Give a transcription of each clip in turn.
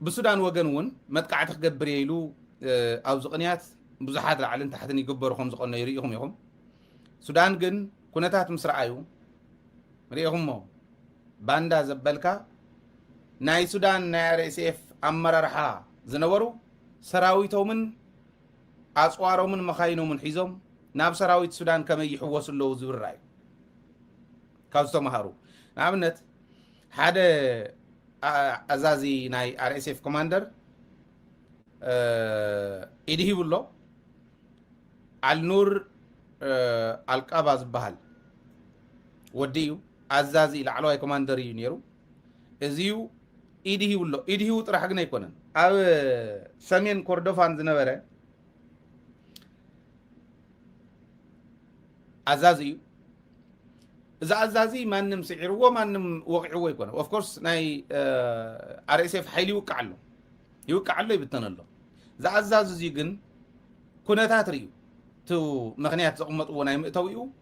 بسودان وجنون متقعت خجبر يلو أو زقنيات بزحات العلن تحتني يجبروا خمس قلنا يريهم يهم سودان جن كنتات مسرعيو ريهم مو باندا زبلكا ناي سودان ناي رئيسيف أمر رحا زنورو سراويتو من أسوارو من مخاينو من حيزم ناب سراويت سودان كما يحوص له زور راي كاوستو مهارو نعمنت حدا أزازي ناي RSF كوماندر إيدي بولو النور القاباز بحال وديو أزازي لعلوه كوماندر يونيرو إزيو إيدي بولو إيدي هو ترحقنا يكونن أو سمين كوردوفان زنبرة أزازيو إذا أزازي ما نم سعره ما نم وقعه يكون of course ناي RSF حيلي يوقع له يبتن له إذا أزازي جن كنا تاتريو تو مغنيات أمة وناي متويو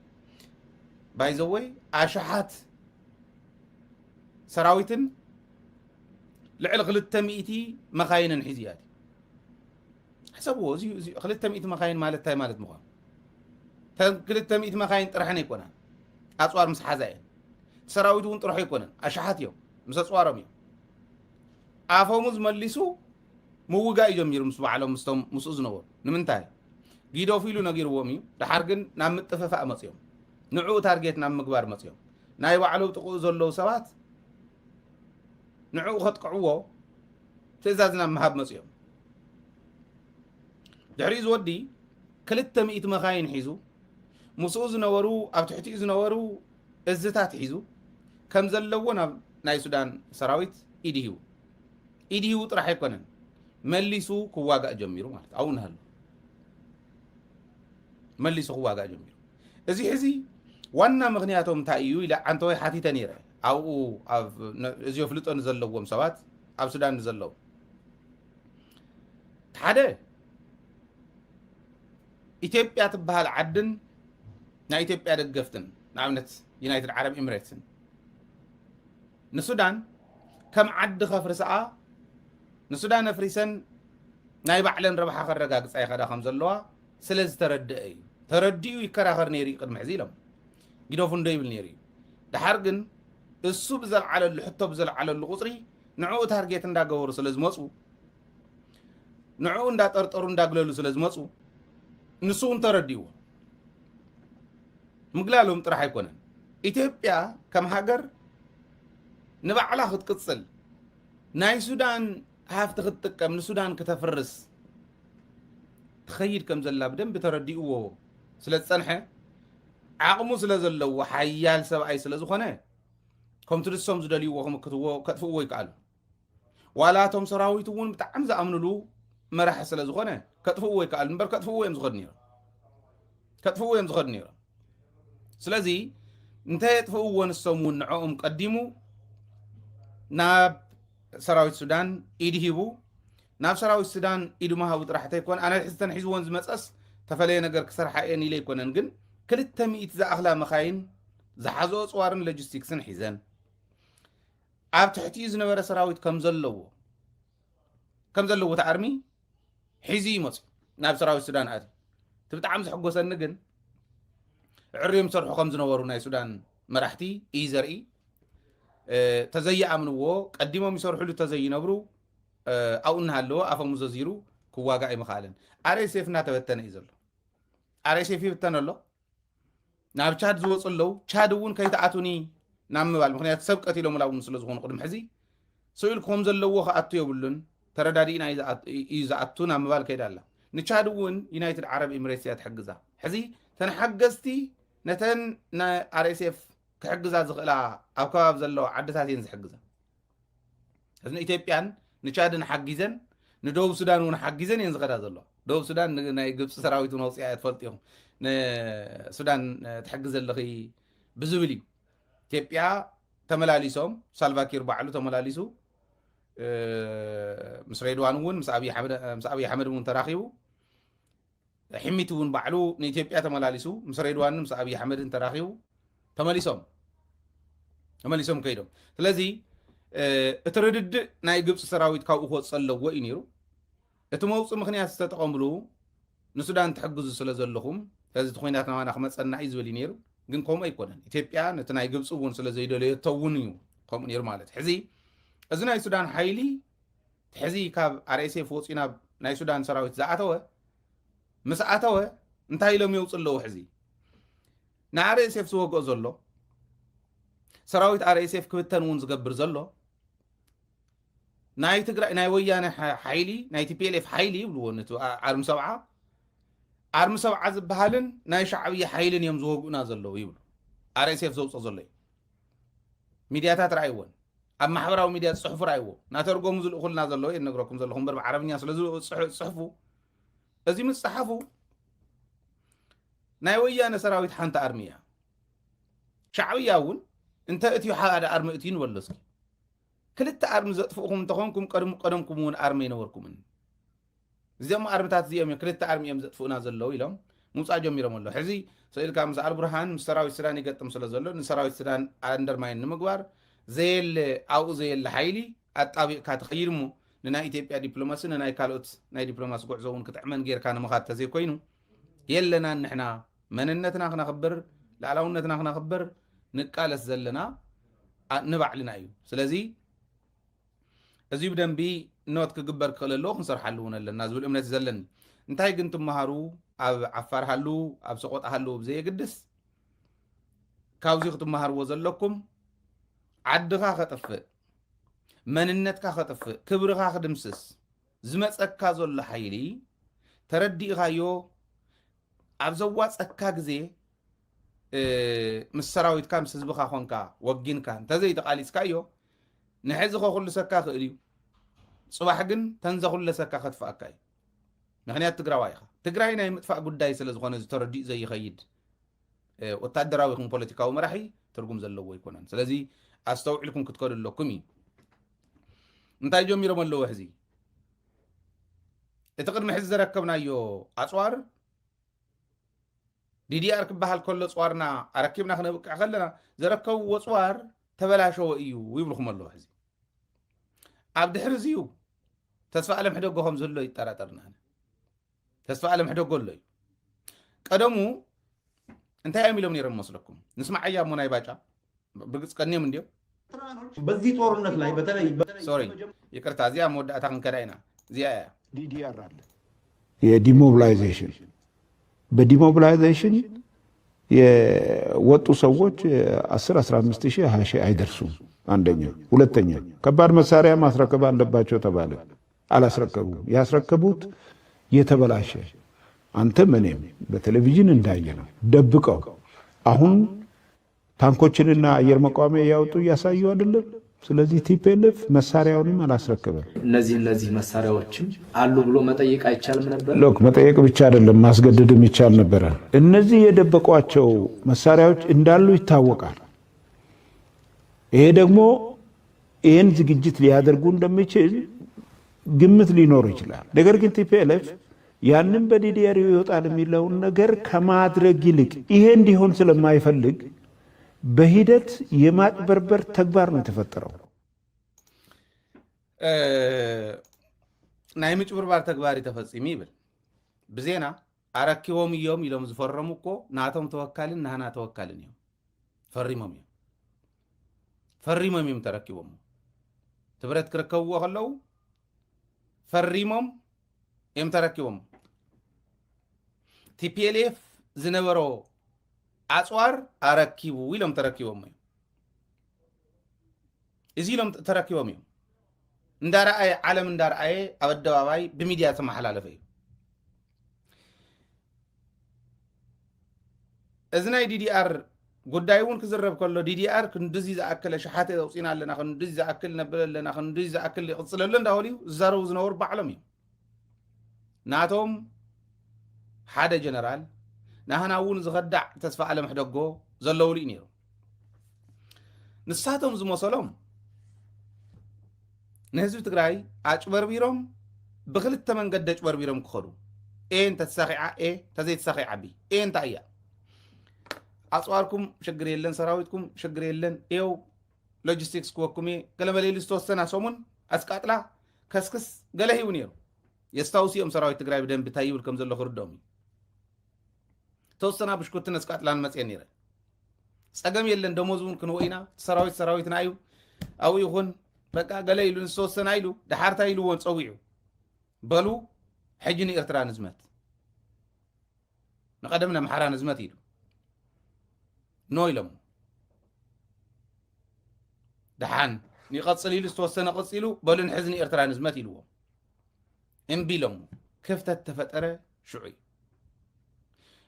بايزوي عشحات سراويتن لعل غلط تميتي مخاين حزياتي حسبوه زي غلط تميتي مخاين مالتها مالت مخان غلط تميتي مخاين طرحنا يكون أصوار مس حزاين سراويتون طرح يكون أشحات يوم مس أصوارهم يوم عفوا مليسو موجا يجمير مس بعلم مستوم نور نمنتاي جيدو فيلو نغير ومي دحرجن نام متففا مصيوم نعو تارجت نام مغبار مصيوم ناي بعلو تقو زلو سبات نعو خطقعو تزازنا مهاب مصيوم دحريز ودي كلت مئت مخاين حيزو مسوز نورو أو تحتيز نورو الزتات حيزو كم زلونا ناي سودان سراويت إيديو طرح يكونن مليسو كواغا جميرو مالت أو نهل مليسو كواغا جميرو إزي وانا مغنياتهم تايو إلا عنتوي حاتي تنيرة أو إزيو فلتو نزلوهم سوات أو سودان نزلو تحدى إثيوبيا تبهال عدن نا إثيوبيا دقفتن نعمنت يونايتد عرب إماراتسن نسودان كم عد خفر ساعة نسودان فريسن ناي بعلن ربحا خرقاقص أي خدا خمزلوا سلز تردئو يكراخر نيري قد محزيلهم جدوفن دايبل نيري دحرقن السو بزل على اللي حتى بزل على القصري نعو تارجيت ندا قور سلز مصو نعو ندا ترطرو ندا قلولو سلز مصو نسون تردئو مقلالهم طرح يكونن إثيوبيا كم هاجر نبعلا خد قصل ناي سودان هاف تخطك من السودان كتفرس تخيل كم زلا بدن بترديقه سلت صنحه عقمو سلازلو وحيال سبعي سلازخونه كم ترسم زدليو وهم كتفو يقالو ولا توم سراويتون بتعم زامنلو مرح سلازخونه كتفو يقال نبر كتفو يم زغدنير سلازي انتهى يطفؤون السمون نعوم قدموا ناب سراويت السودان إيديهبو ناب سراويت السودان إيدو ما هاو راح تكون أنا حسن حزوان زمسأس تفلي نجر كسر حقيني لي يكون نجن كل التميت ذا أغلى مخاين ذا حزو صوارن لوجستيكسن حزن عاب تحتيز نورا سراويت كم زلو تعرمي حزي مص ناب سراويت السودان عادي تبتعمز حقو سنجن عريم سرحو خمز نورو ناي سودان مرحتي إيزرئي تزيي أمنوه قديمهم يسرحوا له تزيي نبرو أو إنها له أفهم مززيرو كواجع مخالن RSF ناتبتنا إزلو RSF يبتنا له ناب تشاد زوج الله تشادون كي تعاتوني نام بالمخنيات سبقة لهم لا ونسلو زخون قدم حزي سئل خمز الله وخأتو يقولون ترى دارينا إذا أتو نام بال كيدا الله نتشادون يونايتد عرب إماراتيات حجزة حزي تنحجزتي نتن نا RSF كحجزة زغلا أو كاب زلوا عدتها ينز حجزة هذن إثيوبيان نشادن حجزن ندوب السودان ونحجزن ينز غدا زلوا دوب السودان نجيب سراويت ونوصيات فلتيهم السودان تحجز اللي بزولي إثيوبيا تملاليسهم سالفاكير بعلو تملاليسو مسريدوان ون مسأبي حمد ون تراخيو حميتون بعلو نيتيوبيا تملاليسو مسريدوان مسأبي حمد تراخيو تمليسهم كيدو ስለዚህ اتردد ناي قبص سراويت كاو اخوة صلو وإنيرو اتموص مخنيات ستتقملو نسودان تحقزو سلازلهم فازي تخويناتنا وانا خمس أنا عيز ولينيرو ግን ከምኡ ኣይኮነን ኢትዮጵያ ነቲ ናይ ግብፂ እውን ስለ ዘይደለዮ ተውን እዩ ከምኡ ነይሩ ማለት ሕዚ እዚ ናይ ሱዳን ሓይሊ ሕዚ ካብ አርኤስኤፍ ወፂኡ ናብ ናይ ሱዳን ሰራዊት ዝኣተወ ምስ ኣተወ እንታይ ኢሎም የውፅ ኣለዉ ሕዚ ንአርኤስኤፍ ዝወግኦ ዘሎ ሰራዊት አርኤስኤፍ ክብተን እውን ዝገብር ዘሎ ናይ ትግራይ ናይ ወያነ ሓይሊ ናይ ቲፒኤልኤፍ ሓይሊ ይብልዎ ነቲ ዓርሚ ሰብዓ ዓርሚ ሰብዓ ዝበሃልን ናይ ሻዕብያ ሓይልን እዮም ዝወግኡና ዘለዉ ይብሉ አርኤስኤፍ ዘውፅኦ ዘሎ ሚድያታት ረኣይዎን ኣብ ማሕበራዊ ሚድያ ዝፅሕፉ ረኣይዎ እናተርጎሙ ዝልእኹልና ዘለዎ የነግረኩም ዘለኹም በር ብዓረብኛ ስለ ዝፅሕፉ እዚ ምስ ፀሓፉ ናይ ወያነ ሰራዊት ሓንቲ ኣርሚ እያ ሻዕብያ እውን እንተ እትዩ ሓደ ኣርሚ እትዩ ንበሎ እስኪ ክልተ ኣርሚ ዘጥፍኡኩም እንተኾንኩም ቀደምኩም እውን ኣርሚ ይነበርኩምን እዚኦም ኣርምታት እዚኦም ክልተ ኣርሚ እዮም ዘጥፍኡና ዘለዉ ኢሎም ምውፃእ ጀሚሮም ኣሎ ሕዚ ስእልካ ምስ አልቡርሃን ምስ ሰራዊት ሱዳን ይገጥም ስለ ዘሎ ንሰራዊት ሱዳን አንደርማይን ንምግባር ዘየለ ኣብኡ ዘየለ ሓይሊ ኣጣቢቕካ ትኸይድ እሞ ንናይ ኢትዮጵያ ዲፕሎማሲ ንናይ ካልኦት ናይ ዲፕሎማሲ ጉዕዞ እውን ክትዕመን ጌርካ ንምኻድ ተዘይኮይኑ የለና ንሕና መንነትና ክነኽብር ላዕላውነትና ክነኽብር ንቃለስ ዘለና ንባዕልና እዩ ስለዚ እዚ ብደንቢ ኖት ክግበር ክኽእል ኣለዎ ክንሰርሓሉ እውን ኣለና ዝብል እምነት ዘለኒ እንታይ ግን ትመሃሩ ኣብ ዓፋር ሃሉ ኣብ ሰቆጣ ሃሉ ብዘየግድስ ካብዚ ክትመሃርዎ ዘለኩም ዓድኻ ከጥፍእ መንነትካ ከጥፍእ ክብርኻ ክድምስስ ዝመፀካ ዘሎ ሓይሊ ተረዲእኻዮ ኣብ ዘዋፀካ ግዜ ምስ ሰራዊትካ ምስ ህዝብኻ ኮንካ ወጊንካ እንተዘይተቃሊስካዮ ንሕዚ ከኩልሰካ ክእል እዩ ፅባሕ ግን ተንዘኩለሰካ ከጥፍኣካ እዩ ምክንያት ትግራዋይ ኢኻ ትግራይ ናይ ምጥፋእ ጉዳይ ስለ ዝኾነ ዝተረዲእ ዘይኸይድ ወታደራዊ ይኹን ፖለቲካዊ መራሒ ትርጉም ዘለዎ ይኮነን ስለዚ ኣስተውዒልኩም ክትከዱ ኣለኩም እዩ እንታይ ጀሚሮም ኣለዎ ሕዚ እቲ ቅድሚ ሕዚ ዘረከብናዮ ኣፅዋር ዲዲአር ክበሃል ከሎ ፅዋርና ኣረኪብና ክነብቅዕ ከለና ዘረከብዎ ፅዋር ተበላሸወ እዩ ይብልኩም ኣለዎ ሕዚ ኣብ ድሕሪ እዚዩ ተስፋ ኣለም ሕደጎ ከም ዘሎ ይጠራጠርና ተስፋ ኣለም ሕደጎ ኣሎ እዩ ቀደሙ እንታይ እዮም ኢሎም ነይሮም መስለኩም ንስማዕ እያ እሞ ናይ ባጫ ብግፅ ቀኒዮም እንዲዮም በዚህ ጦርነት ላይ በተለይ ሶሪ ይቅርታ እዚያ መወዳእታ ክንከዳ ኢና እዚያ እያ ዲዲአር አለ የዲሞቢላይዜሽን በዲሞቢላይዜሽን የወጡ ሰዎች 10-15 ሺህ 20 ሺህ አይደርሱም አንደኛ ሁለተኛ ከባድ መሳሪያ ማስረከብ አለባቸው ተባለ አላስረከቡም ያስረከቡት የተበላሸ አንተም እኔም በቴሌቪዥን እንዳየነው ደብቀው አሁን ታንኮችንና አየር መቋሚያ ያወጡ ያሳዩ አይደለም ስለዚህ ቲፒኤልኤፍ መሳሪያውንም አላስረከበም እነዚህ መሳሪያዎችም አሉ ብሎ መጠየቅ አይቻልም ነበር ሎክ መጠየቅ ብቻ አይደለም ማስገደድም ይቻል ነበር እነዚህ የደበቋቸው መሳሪያዎች እንዳሉ ይታወቃል ይሄ ደግሞ ይሄን ዝግጅት ሊያደርጉ እንደሚችል ግምት ሊኖር ይችላል ነገር ግን ቲፒኤልኤፍ ያንን በዲዲአር ይወጣል የሚለው ነገር ከማድረግ ይልቅ ይሄ እንዲሆን ስለማይፈልግ በሂደት የማጥበርበር ተግባር ነው የተፈጠረው ናይ ምጭብርባር ተግባር ተፈጽሚ ይብል ብዜና አረኪቦም እዮም ኢሎም ዝፈረሙ እኮ ናቶም ተወካልን ናህና ተወካልን እዮም ፈሪሞም እዮም ተረኪቦም ትብረት ክርከብዎ ከለው ፈሪሞም እዮም ተረኪቦም ቲፒኤልኤፍ ዝነበሮ ኣፅዋር ኣረኪቡ ኢሎም ተረኪቦም እዮም እዚ ኢሎም ተረኪቦም እዮም እንዳረኣየ ዓለም እንዳረኣየ ኣብ ኣደባባይ ብሚድያ ተመሓላለፈ እዩ እዚ ናይ ዲዲአር ጉዳይ እውን ክዝረብ ከሎ ዲዲአር ክንድዚ ዝኣክለ ሸሓተ ኣውፂና ኣለና ክንድዚ ዝኣክል ነብል ኣለና ክንድዚ ዝኣክል ይቕፅል ኣሎ እንዳበሉ ዝዛረቡ ዝነበሩ ባዕሎም እዮም ናቶም ሓደ ጀነራል ናህና እውን ዝኸዳዕ ተስፋ ኣለም ሕደጎ ዘለውሉ እዩ ነይሩ ንሳቶም ዝመሰሎም ንህዝቢ ትግራይ ኣጭበርቢሮም ብክልተ መንገዲ ኣጭበርቢሮም ክኸዱ እንተተሳኺዓ ተዘይተሳኺዓ ቢ እንታይ እያ ኣፅዋርኩም ሽግር የለን ሰራዊትኩም ሽግር የለን ይው ሎጂስቲክስ ክወኩሜ ገለ መሌሊ ዝተወሰና ሰሙን ኣስቃጥላ ከስክስ ገለ ሂቡ ነይሩ የስታውሲኦም ሰራዊት ትግራይ ብደንብ እንታይ ይብል ከም ዘሎ ክርድኦም እዩ ተወሰና ብሽኩትን ኣስቃጥላን መፅአን ነይረ ፀገም የለን ደሞዝ እውን ክንወኢና ሰራዊትና እዩ ኣብኡ ይኹን በቃ ገለ ኢሉ ዝተወሰና ኢሉ ድሓርታ ኢሉዎን ፀዊዑ በሉ ሕጂ ንኤርትራ ንዝመት ንቐደም ንኣምሓራ ንዝመት ኢሉ ኖ ኢሎም ድሓን ንቐፅል ኢሉ ዝተወሰነ ቀፂሉ በሉ ንሕዚ ንኤርትራ ንዝመት ኢልዎም እምቢ ኢሎም ክፍተት ተፈጠረ ሽዑ እዩ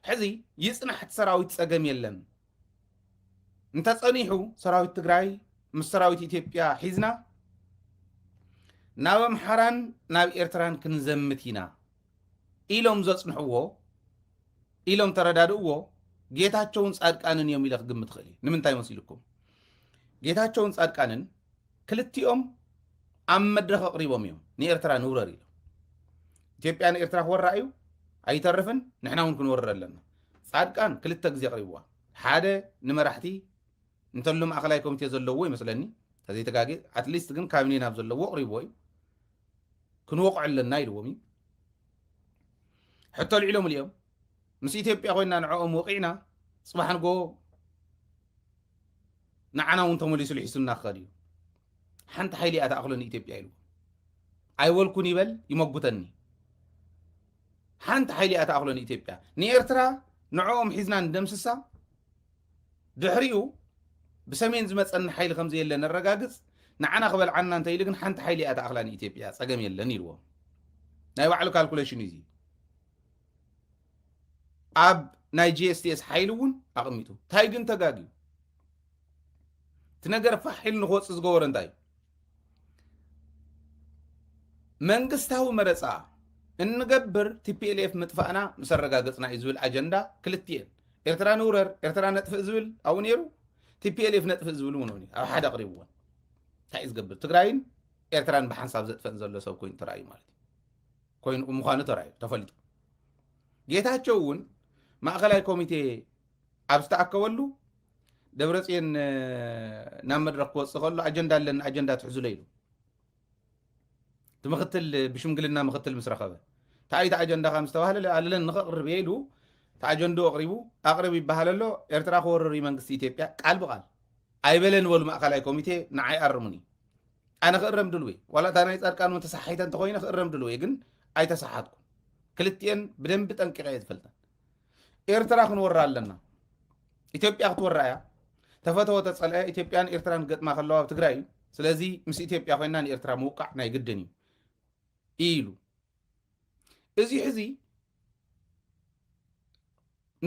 ሕዚ ይፅናሕቲ ሰራዊት ፀገም የለን እንተፀኒሑ ሰራዊት ትግራይ ምስ ሰራዊት ኢትዮጵያ ሒዝና ናብ ኣምሓራን ናብ ኤርትራን ክንዘምት ኢና ኢሎም ዘፅንሕዎ ኢሎም ተረዳድእዎ ጌታቸውን ጻድቃንን እዮም ኢለ ክግምት ክእል ንምንታይ መሲልኩም ጌታቸውን ጻድቃንን ክልቲኦም ኣብ መድረኽ ኣቕሪቦም እዮም ንኤርትራ ንውረር ኢሎም ኢትዮጵያ ንኤርትራ ክወራ እዩ ኣይተርፍን ንሕና እውን ክንወረር ኣለና ጻድቃን ክልተ ግዜ ኣቕሪብዋ ሓደ ንመራሕቲ እንተሉ ማእኸላይ ኮሚቴ ዘለዎ ይመስለኒ ተዘይተጋጊ ኣትሊስት ግን ካቢኔ ናብ ዘለዎ ኣቕሪብዎ እዩ ክንወቕዕ ኣለና ኢልዎም እዩ ሕቶ ልዒሎም እዮም ምስ ኢትዮጵያ ኮይና ንዕኦም ወቂዕና ፅባሕ ንጎ ንዓና እውን ተመሊሱ ልሒሱና ክኸድ እዩ ሓንቲ ሓይሊ እያ ተኣኽሎኒ ኢትዮጵያ ኢልዎ ኣይወልኩን ይበል ይመጉተኒ ሓንቲ ሓይሊ እያ ተኣኽሎኒ ኢትዮጵያ ንኤርትራ ንዕኦም ሒዝና እንደምስሳ ድሕሪኡ ብሰሜን ዝመፀኒ ሓይሊ ከምዚ የለን ነረጋግፅ ንዓና ክበልዓና እንተ ኢሉ ግን ሓንቲ ሓይሊ እያ ተኣኽላኒ ኢትዮጵያ ፀገም የለን ኢልዎም ናይ ባዕሉ ካልኩሌሽን እዩ ኣብ ናይ ጂኤስቲኤስ ሓይሊ እውን ኣቕሚጡ እንታይ ግን ተጋግዩ እቲ ነገር ፋሒሉ ንክወፅእ ዝገበሮ እንታይ እዩ መንግስታዊ መረፃ እንገብር ቲፒኤልኤፍ ምጥፋእና ምስ ኣረጋገፅና እዩ ዝብል ኣጀንዳ ክልቲአን ኤርትራ ንውረር ኤርትራ ነጥፍእ ዝብል ኣብኡ ነይሩ ቲፒኤልኤፍ ነጥፍእ ዝብል እውን ኣብ ሓደ ኣቕሪብዎን እንታይ እዩ ዝገብር ትግራይን ኤርትራን ብሓንሳብ ዘጥፈን ዘሎ ሰብ ኮይኑ ተራእዩ ማለት እዩ ኮይኑ ምዃኑ ተራእዩ ተፈሊጡ ጌታቸው እውን ማእኸላይ ኮሚቴ ኣብ ዝተኣከበሉ ደብረፅዮን ናብ መድረክ ክወፅእ ከሎ ኣጀንዳ ኣለና ኣጀንዳ ትሕዝሎ ኢሉ እቲ ምክትል ብሽምግልና ምክትል ምስ ረኸበ ታይታ ኣጀንዳ ከም ዝተባህለ ኣለለን ንኸቕርብ ኢሉ ተኣጀንዶ ኣቕሪቡ ኣቕርብ ይበሃል ኣሎ ኤርትራ ክወርር መንግስቲ ኢትዮጵያ ቃል ብቃል ኣይበለን በሉ ማእኸላይ ኮሚቴ ንዓይ ኣርሙኒ ኣነ ክእረም ድልወይ ዋላ እታ ናይ ጻድቃን ተሳሓይተ እንተኮይነ ክእረም ድልወይ ግን ኣይተሳሓትኩም ክልቲአን ብደንቢ ጠንቂቐ እየ ዝፈልጠን ኤርትራ ክንወራ ኣለና ኢትዮጵያ ክትወራ እያ ተፈተወ ተፀልአ ኢትዮጵያን ኤርትራን ገጥማ ከለዋ ኣብ ትግራይ እዩ ስለዚ ምስ ኢትዮጵያ ኮይና ንኤርትራ ምውቃዕ ናይ ግድን እዩ ኢሉ እዚ ሕዚ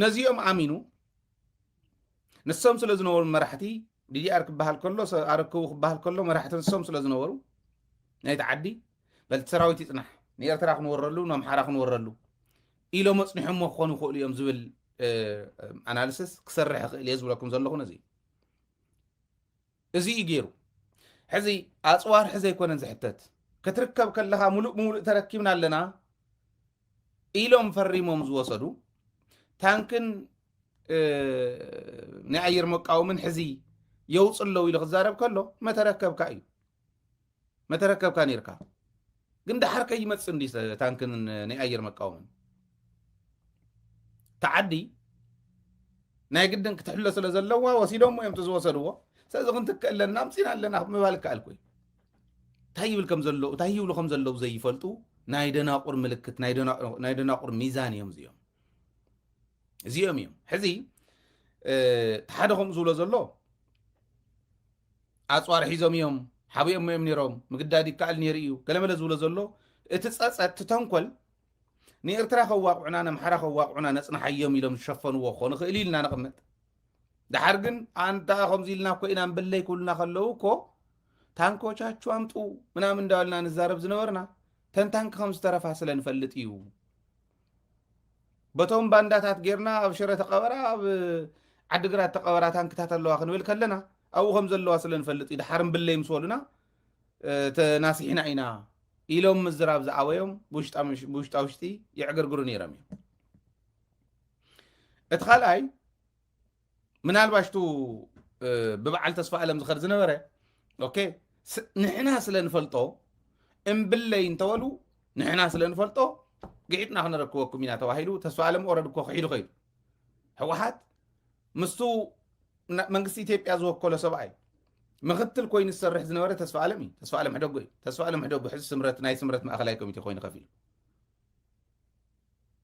ነዚኦም ኣሚኑ ንሶም ስለ ዝነበሩ መራሕቲ ዲዲኣር ክበሃል ከሎ ኣረክቡ ክበሃል ከሎ መራሕቲ ንሶም ስለ ዝነበሩ ናይቲ ዓዲ በልቲ ሰራዊት ይፅናሕ ንኤርትራ ክንወረሉ ንኣምሓራ ክንወረሉ ኢሎም ኣፅኒሖሞ ክኾኑ ይኽእሉ እዮም ዝብል ኣናሊሲስ ክሰርሕ ይኽእል እየ ዝብለኩም ዘለኹ ነዚ እዚ እዩ ገይሩ ሕዚ ኣፅዋር ሕዘ ኣይኮነን ዝሕተት ክትርከብ ከለኻ ሙሉእ ተረኪብና ኣለና ኢሎም ፈሪሞም ዝወሰዱ ታንክን ናይ ኣየር መቃወምን ሕዚ የውፅለው ኢሉ ክዛረብ ከሎ መተረከብካ እዩ መተረከብካ ነርካ ግን ድሓር ከይመፅእ እንዲ ታንክን ናይ ኣየር መቃወምን ተዓዲ ናይ ግድን ክትሕሎ ስለ ዘለዋ ወሲዶም እዮም ዝወሰድዎ ስለዚ ክንትክእ ኣለና ምፂና ኣለና ምባል ከኣል ኮይ እንታይ ይብል ከም ዘለዉ እንታይ ይብሉ ከም ዘለዉ ዘይፈልጡ ናይ ደናቁር ምልክት ናይ ደናቁር ሚዛን እዮም እዚኦም እዮም ሕዚ ተሓደ ከምኡ ዝብሎ ዘሎ ኣፅዋር ሒዞም እዮም ሓቢኦም እዮም ነይሮም ምግዳድ ይከኣል ነይሩ እዩ ገለመለ ዝብሎ ዘሎ እቲ ፀፀት እቲ ተንኮል ንኤርትራ ከዋቅዑና ንኣምሓራ ከዋቅዑና ነፅናሓዮም ኢሎም ዝሸፈንዎ ክኾኑ ክእል ኢልና ነቕምጥ ድሓር ግን ኣንታ ከምዚ ኢልና እኮ ኢና ንበለይ ክብሉና ከለዉ እኮ ታንኮቻችሁ ኣምጡ ምናምን እንዳበልና ንዛረብ ዝነበርና ተን ታንክ ከም ዝተረፋ ስለ ንፈልጥ እዩ በቶም ባንዳታት ጌርና ኣብ ሽረ ተቐበራ ኣብ ዓዲግራት ተቐበራ ታንክታት ኣለዋ ክንብል ከለና ኣብኡ ከም ዘለዋ ስለ ንፈልጥ እዩ ድሓር ንብለይ ምስ በሉና ተናሲሕና ኢና ኢሎም ምዝራብ ዝዓበዮም ብውሽጣ ውሽጢ ይዕግርግሩ ነይሮም እዮም እቲ ካልኣይ ምናልባሽቱ ብበዓል ተስፋ ኣለም ዝኸድ ዝነበረ اوكي نحنا سلنفلطو امبلي انتولو نحنا سلنفلطو قعدنا خنركبكم مينا تواهيلو تسوى عالم اورد كو خيلو خيلو حوحات مستو منغستي إثيوبيا زوكله سبعي مختل كوين السرح زنوره تسوى عالمي تسوى عالم حدوغي تسوى عالم حدوغ بحس سمرت ناي سمرت ما اخلاي كوميتي خوين خفيل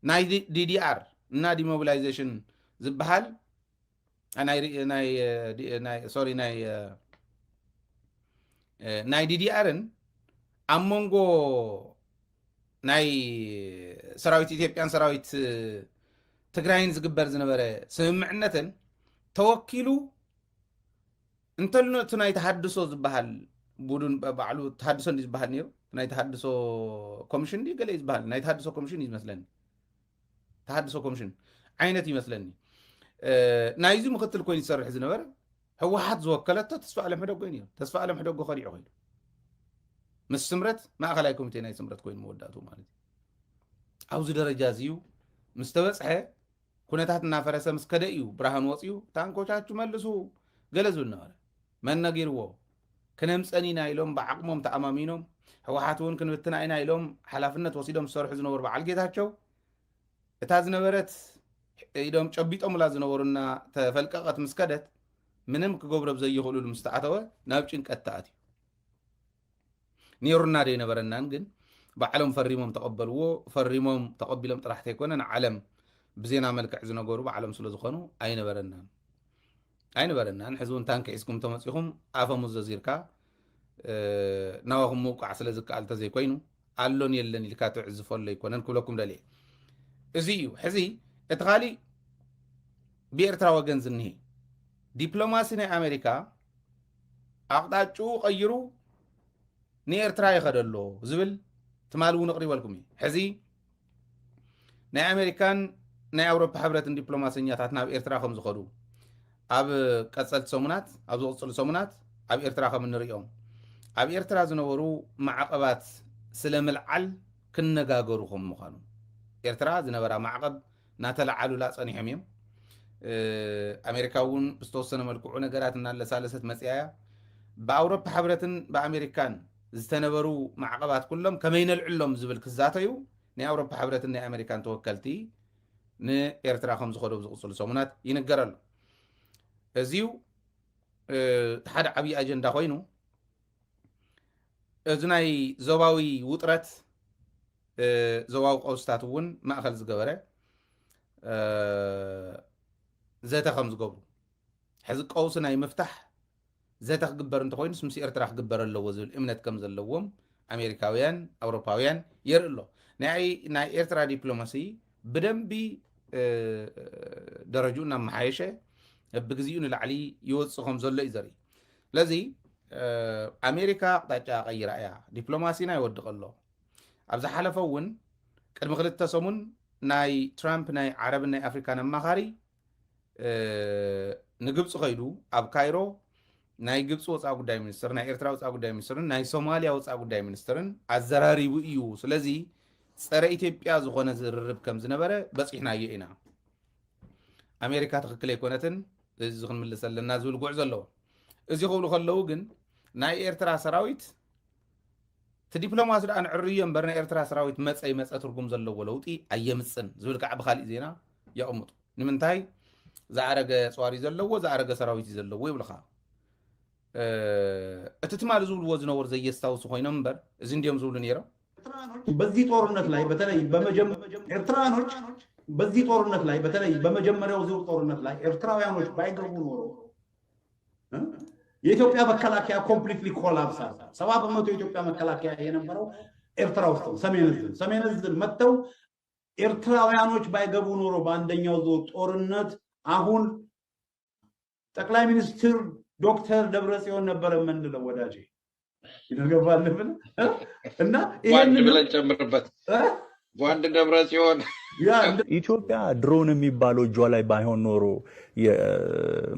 ناي دي دي ار نا دي موبيلايزيشن زبحال ناي سوري ناي دي دي ارن امونغو ناي سراويت إثيوبيان سراويت تግራይን ዝግበር ዝነበረ ስምምዕነትን ተወኪሉ እንተልነቱ ናይ ተሐድሶ ዝበሃል ቡድን ባዕሉ ተሐድሶ እንዲ ዝበሃል ነይሩ ናይ ተሐድሶ ኮሚሽን እንዲ ገለ ዝበሃል ናይ ተሐድሶ ኮሚሽን ይመስለኒ ተሐድሶ ኮሚሽን ዓይነት ይመስለኒ ናይዚ ምክትል ኮይኑ ይሰርሕ ዝነበረ ህወሓት ዝወከለቶ ተስፋ ዓለም ሕደጎ ነይሩ ተስፋ ዓለም ሕደጎ ኸሊዑ ኸይዱ ምስ ስምረት ማእኸላይ ኮሚቴ ናይ ስምረት ኮይኑ መወዳእቱ ማለት እዩ ኣብዚ ደረጃ እዚዩ ምስ ተበፅሐ ኩነታት እናፈረሰ ምስ ከደ እዩ ብርሃን ወፅዩ ታንኮቻችሁ መልሱ ገለ ዝብል ነበረ መን ነጊርዎ ክነምፀኒና ኢሎም ብዓቅሞም ተኣማሚኖም ህወሓት እውን ክንብትና ኢና ኢሎም ሓላፍነት ወሲዶም ዝሰርሑ ዝነበሩ በዓል ጌታቸው እታ ዝነበረት ኢዶም ጨቢጦምላ ዝነበሩና ተፈልቀቐት ምስ ከደት ምንም ክገብሮ ብዘይኽእሉሉ ምስ ተኣተወ ናብ ጭንቀት ተኣትዩ ነይሩና ደ ነበረናን ግን بعلم فريمهم تقبلوا فريمهم تقبلهم طرحت يكون عالم بزينا ملك زنغورو بعلم سلو زخونو اين برنا نحزون تانك اسكم تمصيهم افمو ززيركا ناوهم موقع سلا زقال تزي كوينو قالون يلن الكاتو عزفول يكونن كلكم دلي ازيو حزي اتغالي بيرترا وغن زنهي دبلوماسي نا امريكا اقطاچو قيرو نيرترا يخدلو زبل تمالو نقري والكم حزي ناي امريكان ناي اوروبا حبرت دبلوماسياتنا بإرترا خم زخدو اب قصلت سمونات اب زوصل سمونات اب إرترا خم نريهم اب إرترا زنورو معقبات سلملعل كنغاغرو خم مخانو إرترا زنبرا معقب ناتلعلو لا صنيحم يم امريكاون بستوسن ملكو نغراتنا لسالست مصيايا باوروبا حبرتن بامريكان زتنبرو معقبات كلهم كمين العلم زبل كزاتيو ني اوروبا حبرت ني امريكان توكلتي ني ايرترا خمس خدو بزقصل سمونات ينغرال ازيو حد عبي اجندا خوينو ازناي زواوي وطرت زواو قوستاتون ماخذ زغبره زيتا خمس غبو حز قوسناي مفتاح زيتا خغبر انت خوينس مسي ارترا خغبر لو زل امنت كم زلوم امريكاويان اوروباويان يرلو ناي ارترا دبلوماسي بدنبي درجونا محايشه بغزيون العلي يوصخم زلو يزري لذي امريكا قطاچا غيرا يا دبلوماسينا يودقلو ابز حلفون قدم خلت سمون ناي ترامب ناي عرب ناي افريكان مخاري نغبص خيدو اب كايرو ناي غبص وصا غداي منستر ناي ارترا وصا غداي منستر ناي صوماليا وصا غداي منسترن ازراريو ايو سلازي صره ايثيوبيا زخونه زررب كم زنبره بصحنا يينا امريكا تخكل يكونتن زخن ملسلنا زول غوع زلو ازي خولو خلو غن ناي ارترا سراويت تدبلوماسي دان عريم برنا ارترا سراويت مصاي ترغم زلو لوطي ايمصن زول كعب خالي زينا يقمط نمنتاي زعرغ صواري زلو زعرغ سراويت زلو يبلخا اتتمال زول وزنور زي يستاوس خوينا منبر زنديم زول نيرا በዚህ ጦርነት ላይ በተለይ ኤርትራኖች በዚህ ጦርነት ላይ በተለይ በመጀመሪያው ዙር ጦርነት ላይ ኤርትራውያኖች ባይገቡ ኖሮ የኢትዮጵያ መከላከያ ኮምፕሊትሊ ኮላፕስ አለ 70% የኢትዮጵያ መከላከያ የነበረው ኤርትራ ውስጥ ሰሜን ዕዝ መተው ኤርትራውያኖች ባይገቡ ኖሮ በአንደኛው ዙር ጦርነት አሁን ጠቅላይ ሚኒስትር ዶክተር ደብረጽዮን ነበር የምንለው ወዳጄ ይደርገባልብን እና ይሄን ብለን ጨምርበት ወንድ ደብረጽዮን ኢትዮጵያ ድሮን የሚባለው እጇ ላይ ባይሆን ኖሮ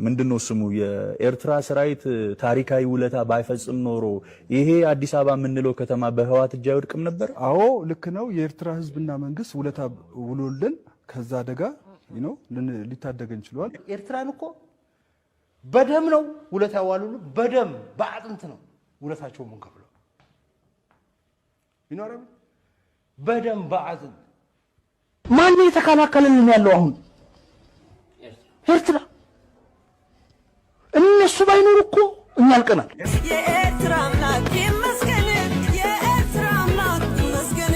ምንድነው ስሙ የኤርትራ ሰራዊት ታሪካዊ ውለታ ባይፈጽም ኖሮ ይሄ አዲስ አበባ የምንለው ከተማ በህዋት እጅ አይወድቅም ነበር። አዎ ልክ ነው። የኤርትራ ህዝብና መንግስት ውለታ ውሎልን ከዛ አደጋ ሊታደገን ችሏል። ኤርትራን እኮ በደም ነው ውለታ ያዋሉሉ በደም በአጥንት ነው ውለታቸው ምን ከፍለው ይኖራል በደም በአጥንት ማን የተከላከለልን ያለው አሁን ኤርትራ እነሱ ባይኖር እኮ እኛ አልቀናል የኤርትራ አምላክ ይመስገን የኤርትራ አምላክ ይመስገን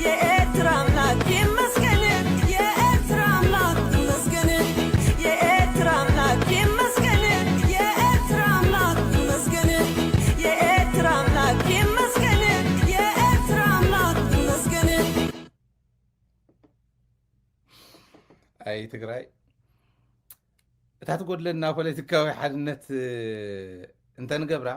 የኤርትራ አምላክ ይመስገን የኤርትራ አምላክ ይመስገን የኤርትራ አምላክ ይመስገን የኤርትራ አምላክ ይመስገን የኤርትራ አምላክ ይመስገን የኤርትራ አምላክ ይመስገን አይ ትግራይ እታትጎድለና ፖለቲካዊ ሓድነት እንተንገብራ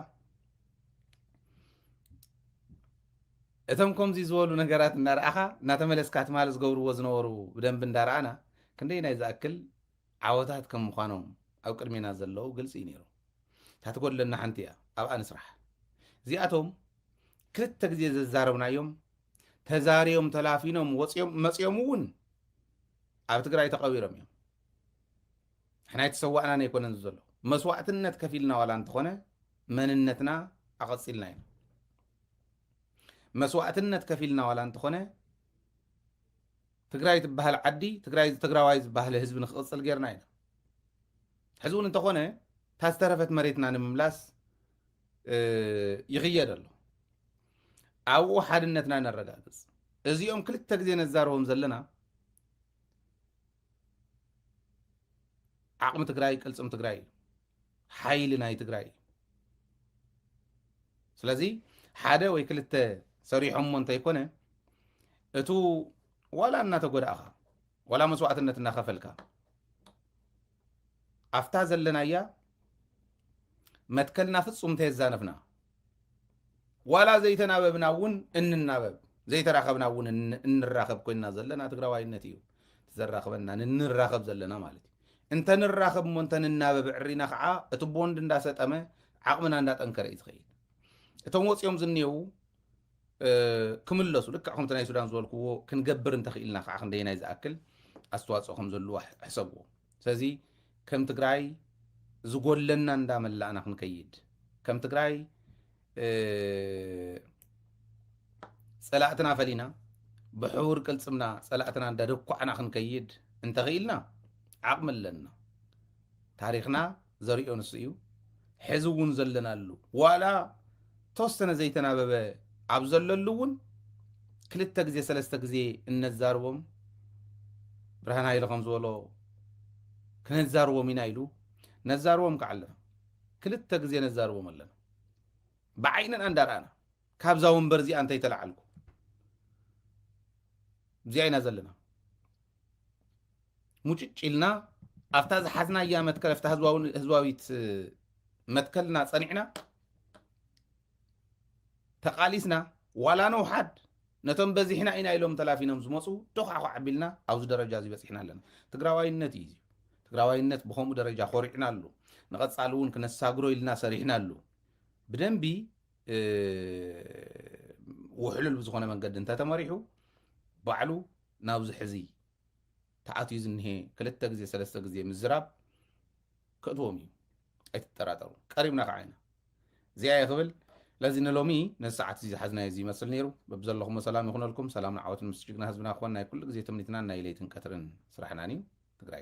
እቶም ከምዚ ዝበሉ ነገራት እናረኣኻ እናተመለስካ ትማል ዝገብርዎ ዝነበሩ ብደንብ እንዳረኣና ክንደይ ናይ ዝኣክል ዓወታት ከም ምዃኖም ኣብ ቅድሜና ዘለዉ ግልፂ እዩ ነይሩ እታትጎድለና ሓንቲ እያ ኣብኣ ንስራሕ እዚኣቶም ክልተ ግዜ ዘዛረብናዮም ተዛርዮም ተላፊኖም መፅኦም እውን ኣብ ትግራይ ተቐቢሮም እዮም حنا يتسوقنا نيكون نزل مسوعتنا كفيلنا ولا انتخونه مننتنا أقصيلنا مسوعتنا كفيلنا ولا انتخونه تقرأي تبهل عدي تقرأ وايز بهل حزب نخص الجيرنا حزون انتخونه تاسترفت مريتنا نملاس يغير له أو حدنتنا نرجعز إذا يوم كل تجزين الزارهم زلنا عقم تقرأي كلسم تقرأي حيلنا تقرأي سلازي حدا ويكلت صريح من تيكونه اتو ولا أن تقول أخا ولا مسوعة أن تناخا فلكا أفتاز لنا إياه ما تكلنا في الصمت الزانفنا ولا زيتنا ببناون إن النابب زيت راخبنا ون إن الراخب كنا زلنا تقرأي النتيو تزرخبنا إن الراخب زلنا مالتي انت نراخب مونتن النابب عرينا خعا اتبون دنداسة أما عقمنا ندات أنكر إتخيل اتوموت يوم زنيو كملسو لك عقم تناي سودان زوالكو كنقبر انتخيلنا خعا خندينا إذا أكل أستواص أخم زلو حسبو سازي كم تقراي زقول لنا ندام اللي أنا خنكيد كم تقراي سلاعتنا فلينا بحور كل سمنا سلاعتنا ندرقو أنا خنكيد انتخيلنا عقم لنا تاريخنا زريعون السيو حزون زلنا له ولا توستنا زيتنا بابا عبزل اللون كل التجزية سلسة تجزية النزاروم برهان هاي لخمس ولو كن الزاروم ينايلو نزاروم كعلنا كل التجزية نزاروم لنا بعينا أندر أنا كابزاهم برزي أنت يتلعلكم زينا زلنا مجيلنا أفتاز حزنا يا متكل أفتاز هزواويت متكلنا صنعنا تقاليسنا ولا نو حد نتم بزحنا إنا إلهم تلافينا مزمصو تخا عبلنا أو درجة زي بس إحنا لنا تقراوي النتيجة تقراوي النت بهم درجة خورعنا له نقد صالون كنا ساقرو إلنا سريحنا له بدنبي وحلل بزخنا من قد انت تمريحو بعلو ناوز حزي تعاتي زنهي كلتا جزي سلسة جزي مزراب كأدومي أتتراترو قريبنا قعينا زي أي قبل لازم نلومي نساعات زي حزنا يزي مثل نيرو ببزل اللهم سلام يخون لكم سلام عوات المسجدنا حزبنا أخواننا كل جزي تمنيتنا نايليتن كترن صراحناني تقرأي